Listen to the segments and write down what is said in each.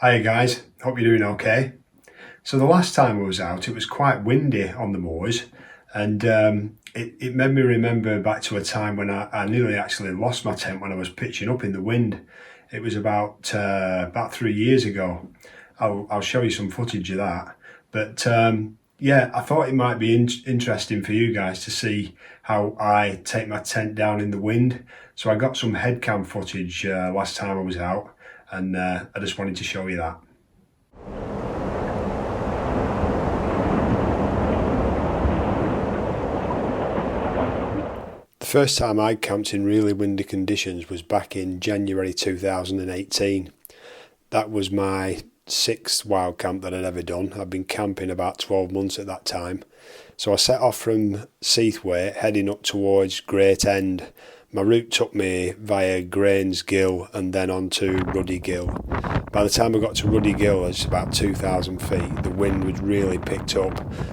Hi guys, hope you're doing okay. So the last time I was out, it was quite windy on the moors, and it made me remember back to a time when I nearly actually lost my tent when I was pitching up in the wind. It was about 3 years ago. I'll show you some footage of that. But yeah, I thought it might be interesting for you guys to see how I take my tent down in the wind. So I got some head cam footage last time I was out, and I just wanted to show you that. The first time I camped in really windy conditions was back in January 2018. That was my 6th wild camp that I'd ever done. I'd been camping about 12 months at that time. So I set off from Seathwaite, heading up towards Great End. My route took me via Grains Gill and then on to Ruddy Gill. By the time I got to Ruddy Gill, it's about 2,000 feet. The wind was really picked up.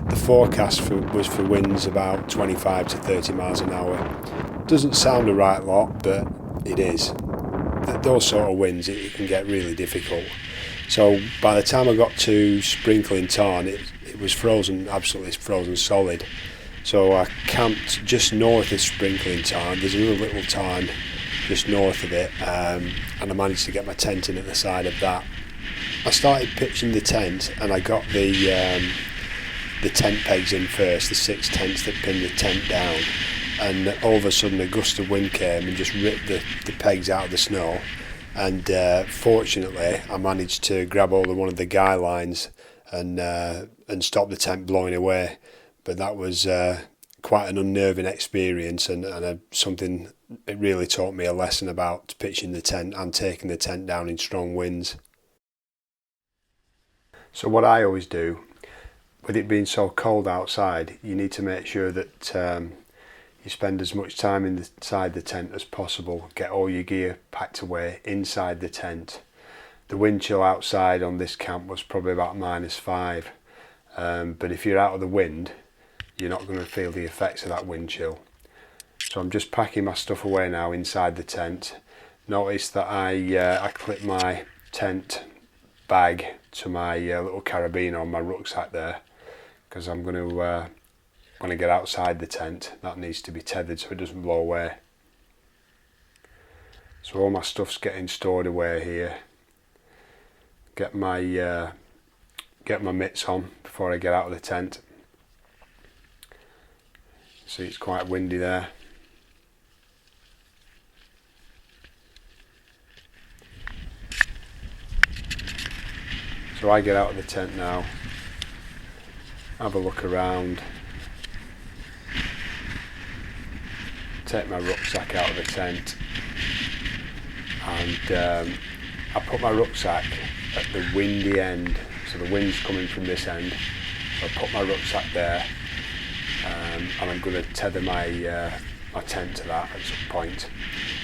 The forecast was for winds about 25 to 30 miles an hour. Doesn't sound a right lot, but it is. At those sort of winds, it can get really difficult. So by the time I got to Sprinkling Tarn, it was frozen, absolutely frozen solid. So I camped just north of Sprinkling Tarn. There's another little tarn just north of it, and I managed to get my tent in at the side of that. I started pitching the tent, and I got the tent pegs in first, the 6 tents that pinned the tent down, and all of a sudden a gust of wind came and just ripped the pegs out of the snow, and fortunately I managed to grab hold of one of the guy lines and stop the tent blowing away. But that was quite an unnerving experience, and something. It really taught me a lesson about pitching the tent and taking the tent down in strong winds. So what I always do, with it being so cold outside, you need to make sure that you spend as much time inside the tent as possible. Get all your gear packed away inside the tent. The wind chill outside on this camp was probably about -5, but if you're out of the wind, you're not going to feel the effects of that wind chill. So I'm just packing my stuff away now inside the tent. Notice that I clip my tent bag to my little carabiner on my rucksack there, because I'm going to when I get outside the tent, that needs to be tethered so it doesn't blow away. So all my stuff's getting stored away here. Get my mitts on before I get out of the tent. See, it's quite windy there. So I get out of the tent now, have a look around, take my rucksack out of the tent, and I put my rucksack at the windy end, so the wind's coming from this end, so I put my rucksack there, and I'm going to tether my tent to that at some point.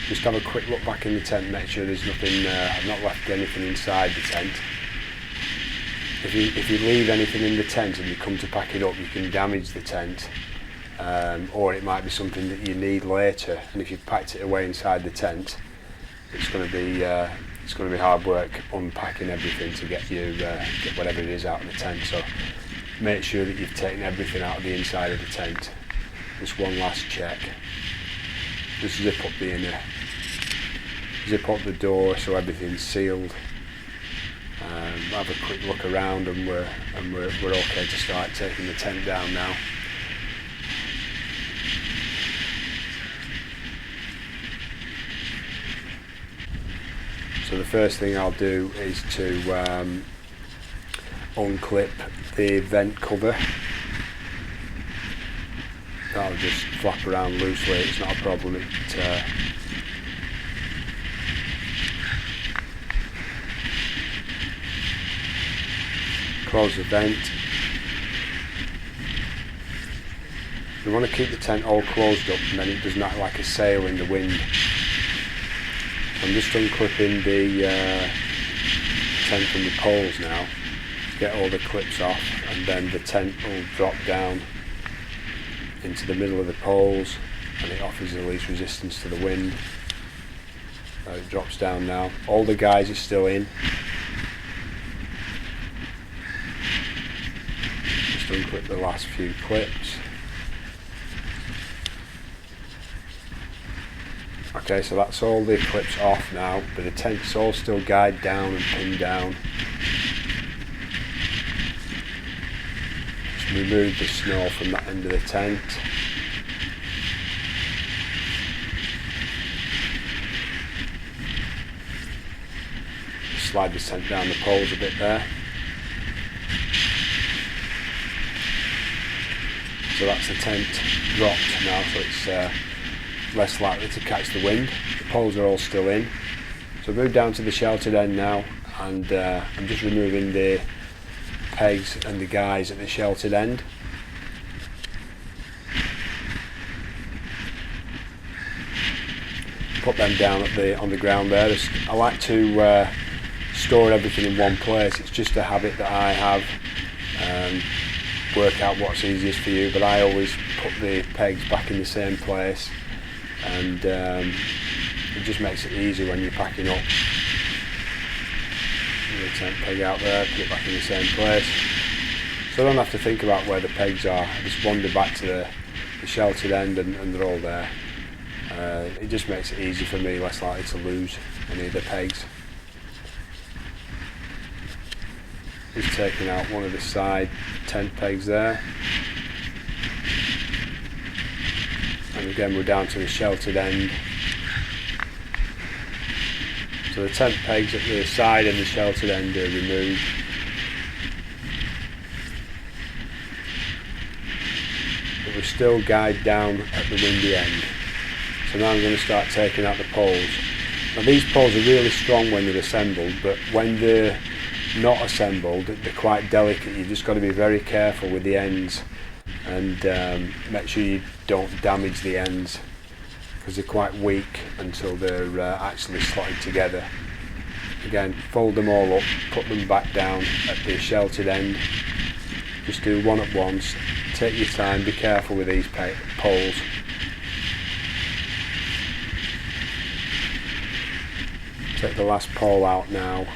Just have a quick look back in the tent, make sure there's nothing, I've not left anything inside the tent. If you leave anything in the tent and you come to pack it up, you can damage the tent, or it might be something that you need later. And if you've packed it away inside the tent, it's going to be hard work unpacking everything to get whatever it is out of the tent. So make sure that you've taken everything out of the inside of the tent. Just one last check. Just zip up the inner, zip up the door so everything's sealed. Have a quick look around, and we're okay to start taking the tent down now. So the first thing I'll do is to unclip the vent cover. That'll just flap around loosely, it's not a problem. Close the vent. You want to keep the tent all closed up, and then it doesn't act like a sail in the wind. I'm just unclipping the tent from the poles now, get all the clips off, and then the tent will drop down into the middle of the poles, and it offers the least resistance to the wind. It drops down now. All the guys are still in. unclip the last few clips. Okay, so that's all the clips off now, but the tent's all still guyed down and pinned down. Just remove the snow from that end of the tent. Slide the tent down the poles a bit there. So that's the tent dropped now, so it's less likely to catch the wind. The poles are all still in. So I've moved down to the sheltered end now, and I'm just removing the pegs and the guys at the sheltered end. Put them down on the ground there. I like to store everything in one place. It's just a habit that I have. Work out what's easiest for you, but I always put the pegs back in the same place, and it just makes it easy when you're packing up. The tent peg out there, put it back in the same place, so I don't have to think about where the pegs are. I just wander back to the sheltered end and they're all there. It just makes it easy for me, less likely to lose any of the pegs. Just taking out one of the side tent pegs there, and again we're down to the sheltered end. So the tent pegs at the side and the sheltered end are removed. But we're still guyed down at the windy end. So now I'm going to start taking out the poles. Now these poles are really strong when they're assembled, but when they're not assembled, they're quite delicate. You've just got to be very careful with the ends, and make sure you don't damage the ends, because they're quite weak until they're actually slotted together. Again, fold them all up, put them back down at the sheltered end. Just do one at once. Take your time, be careful with these poles. Take the last pole out now.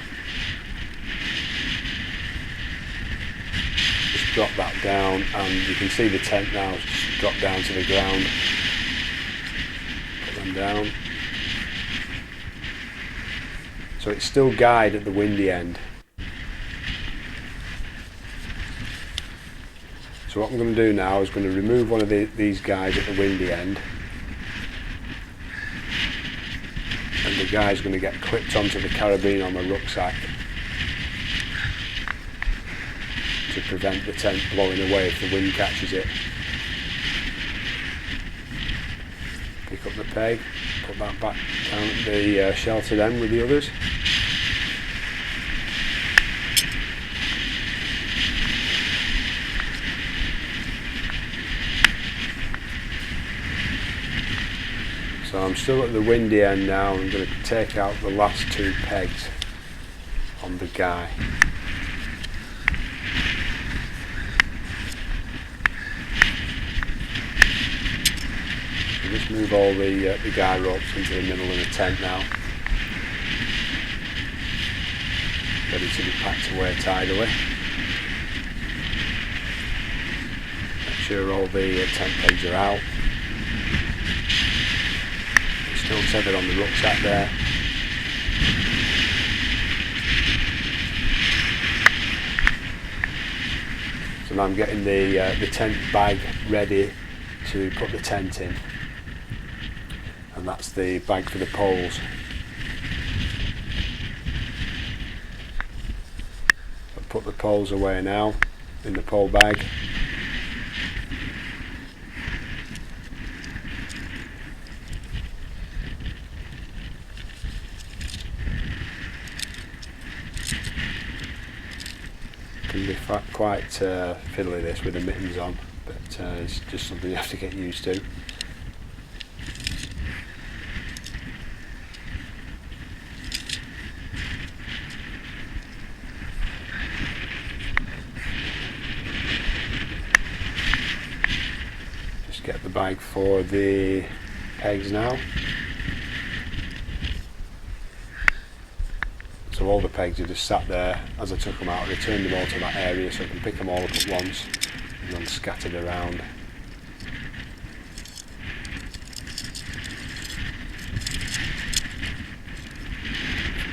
Drop that down, and you can see the tent now just drop down to the ground. Put them down. So it's still guyed at the windy end. So what I'm going to do now is going to remove one of these guys at the windy end, and the guy's going to get clipped onto the carabiner on my rucksack to prevent the tent blowing away if the wind catches it. Pick up the peg, put that back down at the sheltered end with the others. So I'm still at the windy end now. I'm going to take out the last two pegs on the guy. Just move all the guy ropes into the middle of the tent now, ready to be packed away tidily. Make sure all the tent pegs are out. It's still tethered on the rucksack there. So now I'm getting the tent bag ready to put the tent in. And that's the bag for the poles. I'll put the poles away now in the pole bag. Can be quite fiddly this with the mittens on, but it's just something you have to get used to. Get the bag for the pegs now. So all the pegs are just sat there. As I took them out, I returned them all to that area so I can pick them all up at once. and then scattered around.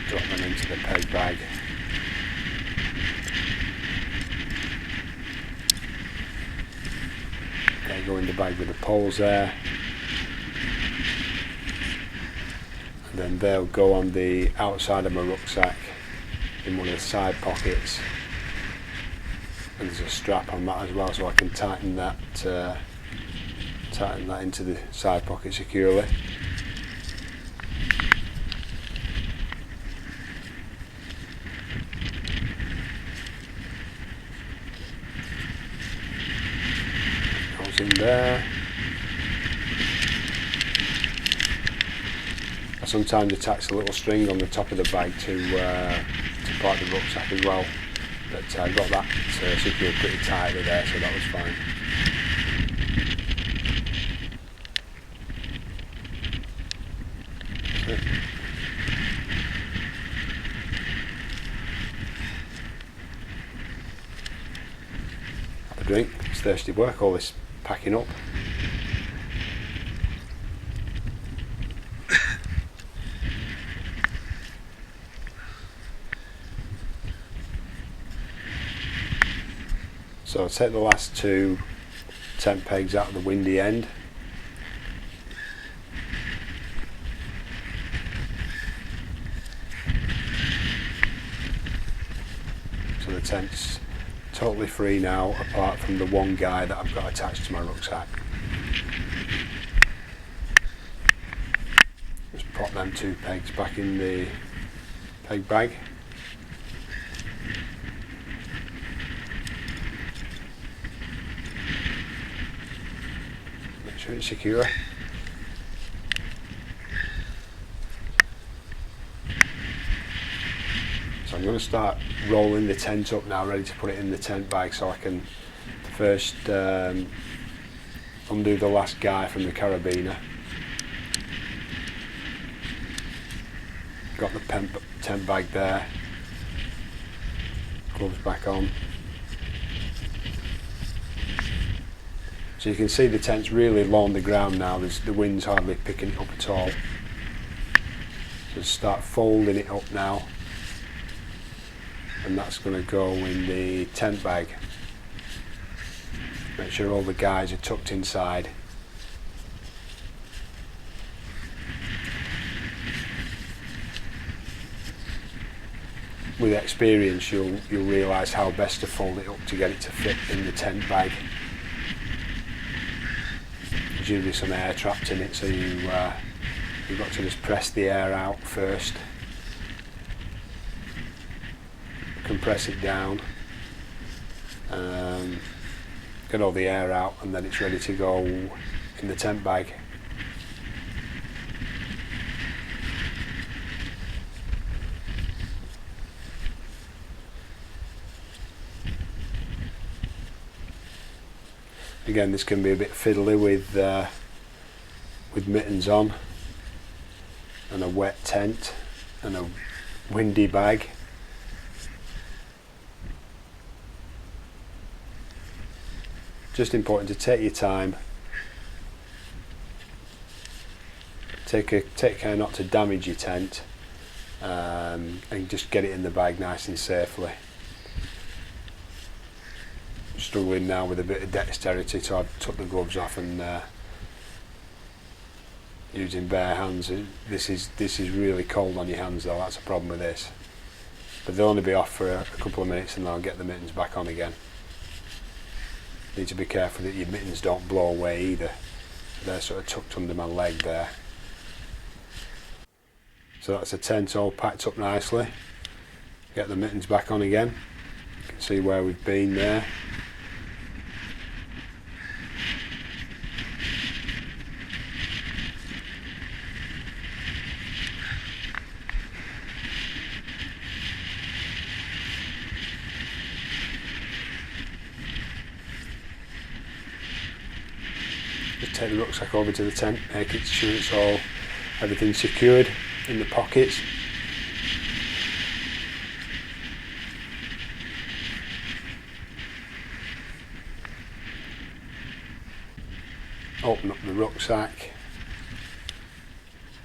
Drop them into the peg bag. Okay, go in the bag with the poles there. And then they'll go on the outside of my rucksack in one of the side pockets. And there's a strap on that as well, so I can tighten that into the side pocket securely. Goes in there. I sometimes attach a little string on the top of the bag to part the rucksack as well. But I got that secured pretty tightly there, so that was fine. Have a drink. It's thirsty work, all this packing up. So I'll take the last two tent pegs out of the windy end. So the tent's totally free now, apart from the one guy that I've got attached to my rucksack. Just pop them two pegs back in the peg bag. Make sure it's secure. So I'm going to start rolling the tent up now, ready to put it in the tent bag, so I can first undo the last guy from the carabiner. Got the tent bag there, gloves back on. So you can see the tent's really low on the ground now, the wind's hardly picking it up at all. So start folding it up now, and that's going to go in the tent bag. Make sure all the guys are tucked inside. With experience, you'll realise how best to fold it up to get it to fit in the tent bag. There's usually some air trapped in it, so you've got to just press the air out first. Compress it down, get all the air out, and then it's ready to go in the tent bag. Again, this can be a bit fiddly with mittens on and a wet tent and a windy bag. Just important to take your time, take care not to damage your tent, and just get it in the bag nice and safely. I'm struggling now with a bit of dexterity, so I've took the gloves off and using bare hands. This is really cold on your hands though, that's a problem with this. But they'll only be off for a couple of minutes and I'll get the mittens back on again. Need to be careful that your mittens don't blow away either. They're sort of tucked under my leg there. So that's the tent all packed up nicely. Get the mittens back on again. You can see where we've been there. Just take the rucksack over to the tent, making sure it's everything's secured in the pockets. Open up the rucksack,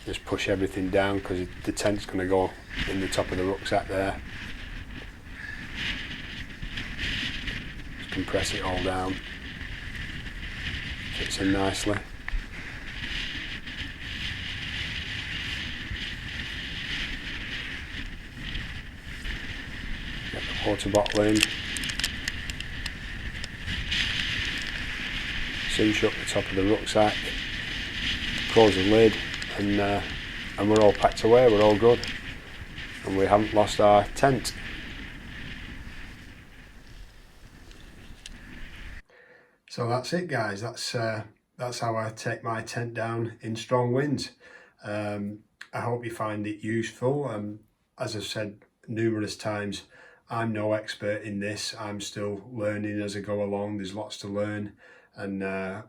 just push everything down because the tent's going to go in the top of the rucksack there. Just compress it all down, fits in nicely. Get the water bottle in, cinch up the top of the rucksack, close the lid, and we're all packed away, we're all good, and we haven't lost our tent. So that's it, guys. That's how I take my tent down in strong winds. I hope you find it useful. As I've said numerous times, I'm no expert in this. I'm still learning as I go along. There's lots to learn, and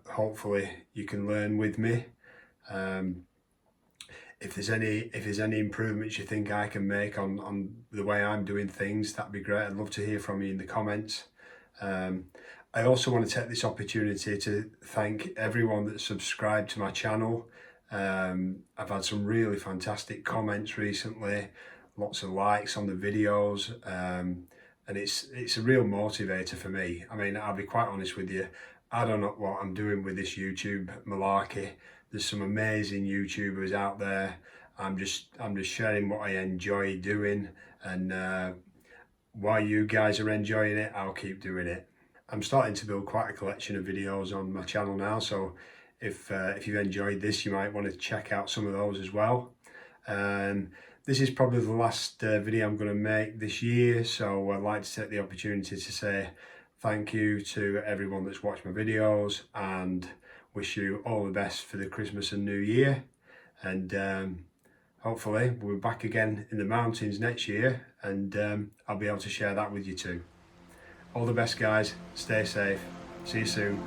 hopefully you can learn with me. If there's any improvements you think I can make on the way I'm doing things, that'd be great. I'd love to hear from you in the comments. I also want to take this opportunity to thank everyone that's subscribed to my channel. I've had some really fantastic comments recently, lots of likes on the videos, and it's a real motivator for me. I mean, I'll be quite honest with you, I don't know what I'm doing with this YouTube malarkey. There's some amazing YouTubers out there. I'm just sharing what I enjoy doing, and while you guys are enjoying it, I'll keep doing it. I'm starting to build quite a collection of videos on my channel now, so if you've enjoyed this, you might want to check out some of those as well. This is probably the last video I'm going to make this year, so I'd like to take the opportunity to say thank you to everyone that's watched my videos, and wish you all the best for the Christmas and New Year. And hopefully we'll be back again in the mountains next year, and I'll be able to share that with you too. All the best, guys. Stay safe. See you soon.